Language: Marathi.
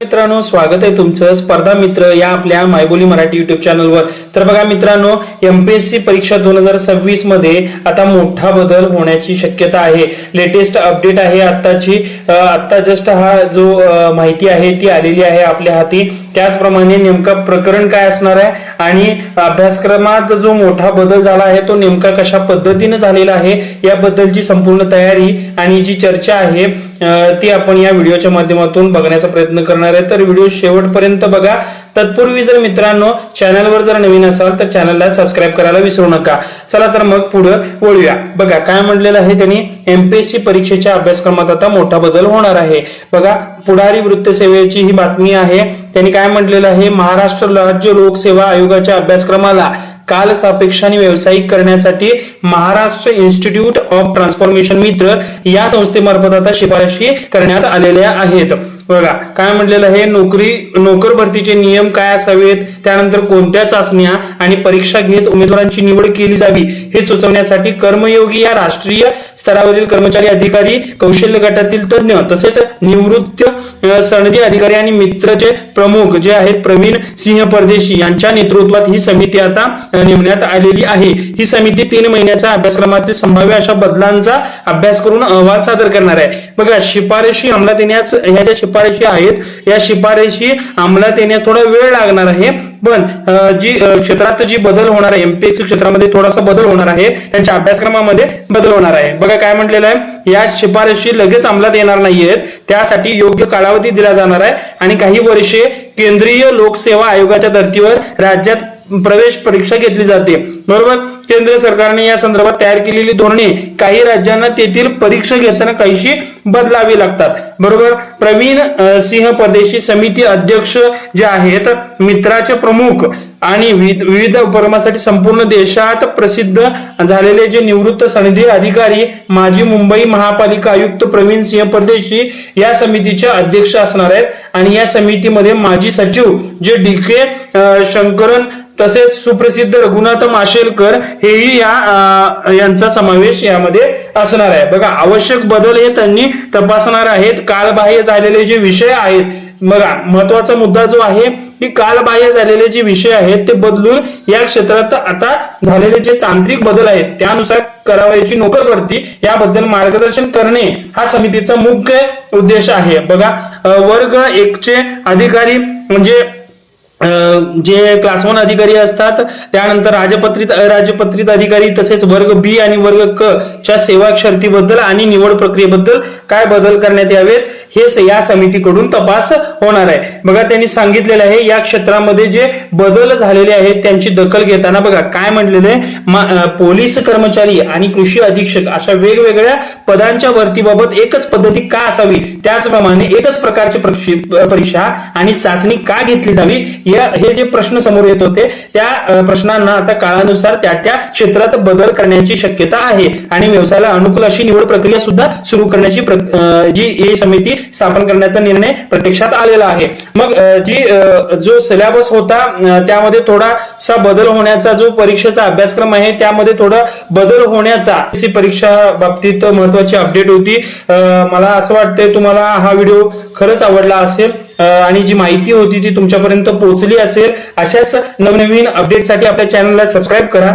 मित्रांनो, स्वागत आहे तुमचं स्पर्धा मित्र या आपल्या मायबोली मराठी युट्यूब चॅनलवर। तर बघा मित्रांनो, एमपीएससी परीक्षा 2026 मध्ये आता मोठा बदल होण्याची शक्यता आहे। लेटेस्ट अपडेट आहे आत्ताची, आता जस्ट हा जो माहिती आहे ती आलेली आहे आपल्या हाती। त्याचप्रमाणे नेमका प्रकरण काय असणार आहे आणि अभ्यासक्रमात जो मोठा बदल झाला आहे तो नेमका कशा पद्धतीने झालेला आहे याबद्दलची संपूर्ण तयारी आणि जी चर्चा आहे ती आपण या व्हिडिओच्या माध्यमातून बघण्याचा प्रयत्न करणार आहे। तर व्हिडिओ शेवटपर्यंत बघा। तत्पूर्वी जर मित्रांनो चॅनलवर जर नवीन असाल तर चॅनलला सबस्क्राईब करायला विसरू नका। चला तर मग पुढे वळूया। बघा काय म्हटलेलं आहे त्यांनी, एमपीएससी परीक्षेच्या अभ्यासक्रमात आता मोठा बदल होणार आहे। बघा पुढारी वृत्तसेवेची ही बातमी आहे। त्यांनी काय म्हटलेलं आहे, महाराष्ट्र राज्य लोकसेवा आयोगाच्या अभ्यासक्रमाला काल सापेक्ष आणि व्यावसायिक करण्यासाठी महाराष्ट्र इन्स्टिट्यूट ऑफ ट्रान्सफॉर्मेशन मित्र या संस्थेमार्फत आता शिफारशी करण्यात आलेल्या आहेत। बघा काय म्हटलेलं आहे, नोकर भरतीचे नियम काय असावेत, त्यानंतर कोणत्या चाचण्या आणि परीक्षा घेत उमेदवारांची निवड केली जावी हे सुचवण्यासाठी कर्मयोगी या राष्ट्रीय स्तरावरील कर्मचारी अधिकारी, कौशल्य गटातील तज्ञ तसेच निवृत्त सनदी अधिकारी आणि मित्रचे प्रमुख जे आहेत प्रवीण सिंह परदेशी यांच्या नेतृत्वात ही समिती आता नेमण्यात आलेली आहे। ही समिती 3 महिन्याच्या अभ्यासक्रमातील संभाव्य अशा बदलांचा अभ्यास करून अहवाल सादर करणार आहे। बघा शिफारशी अंमलात येण्यास ह्या ज्या शिफारशी आहेत या शिफारशी अंमलात येण्यास थोडा वेळ लागणार आहे, पण जी क्षेत्रात जी बदल होणार आहे, एमपीएससी क्षेत्रामध्ये थोडासा बदल होणार आहे, त्यांच्या अभ्यासक्रमामध्ये बदल होणार आहे। बघा काय म्हटलेलं आहे, या शिफारशी लगेच अंमलात येणार नाहीयेत, त्यासाठी योग्य कालावधी दिला जाणार आहे आणि काही वर्षे केंद्रीय लोकसेवा आयोगाच्या धर्तीवर राज्यात प्रवेश परीक्षा घेतली जाते। बरोबर, केंद्र सरकारने या संदर्भात तयार केलेली धोरणे काही राज्यांना तेथील परीक्षा घेताना काहीशी बदलावी लागतात। बरोबर, प्रवीण सिंह परदेशी समिती अध्यक्ष जे आहेत, मित्राचे प्रमुख आणि विविध उपक्रमासाठी संपूर्ण देशात प्रसिद्ध झालेले जे निवृत्त सनदी अधिकारी, माजी मुंबई महापालिका आयुक्त प्रवीण सिंह परदेशी या समितीचे अध्यक्ष असणार आहेत आणि या समितीमध्ये माजी सचिव जे DK शंकरन तसेच सुप्रसिद्ध रघुनाथ माशेलकर हेही यांचा समावेश यामध्ये असणार आहे। बघा आवश्यक बदल हे त्यांनी तपासणार आहेत। कालबाह्य झालेले जे विषय आहेत, बघा महत्वाचा मुद्दा जो आहे की कालबाह्य झालेले जे विषय आहेत ते बदलून या क्षेत्रात आता झालेले जे तांत्रिक बदल आहेत त्यानुसार करावयाची नोकर भरती याबद्दल मार्गदर्शन करणे हा समितीचा मुख्य उद्देश आहे। बघा वर्ग 1 चे अधिकारी म्हणजे जे क्लास 1 अधिकारी असतात, त्यानंतर राजपत्रित अराजपत्रित अधिकारी तसेच वर्ग B आणि वर्ग क च्या सेवा शर्तीबद्दल आणि निवड प्रक्रियेबद्दल काय बदल करण्यात यावेत हे या समितीकडून तपास होणार आहे। बघा त्यांनी सांगितलेलं आहे या क्षेत्रामध्ये जे बदल झालेले आहेत त्यांची दखल घेताना बघा काय म्हटलेले, पोलीस कर्मचारी आणि कृषी अधीक्षक अशा वेगवेगळ्या पदांच्या भरतीबाबत एकच पद्धती का असावी, त्याचप्रमाणे एकच प्रकारची परीक्षा आणि चाचणी का घेतली जावी हे जे प्रश्न समोर येत होते त्या प्रश्नांना आता काळानुसार त्या क्षेत्रात बदल करण्याची शक्यता आहे आणि व्यवसायाला अनुकूल अशी निवड प्रक्रिया सुद्धा सुरू करण्याची जी ही समिती स्थापन करण्याचा निर्णय प्रत्यक्षात आलेला आहे। मग जो सिलेबस होता त्यामध्ये थोडासा बदल होण्याचा, जो परीक्षेचा अभ्यासक्रम आहे त्यामध्ये थोडा बदल होण्याचा परीक्षा बाबतीत महत्वाची अपडेट होती। मला असं वाटतंय तुम्हाला हा व्हिडिओ खरंच आवडला असेल आणि जी माहिती होती ती तुमच्यापर्यंत पोहोचली असेल। अशाच नवनवीन अपडेटसाठी आपल्या चॅनलला सबस्क्राईब करा।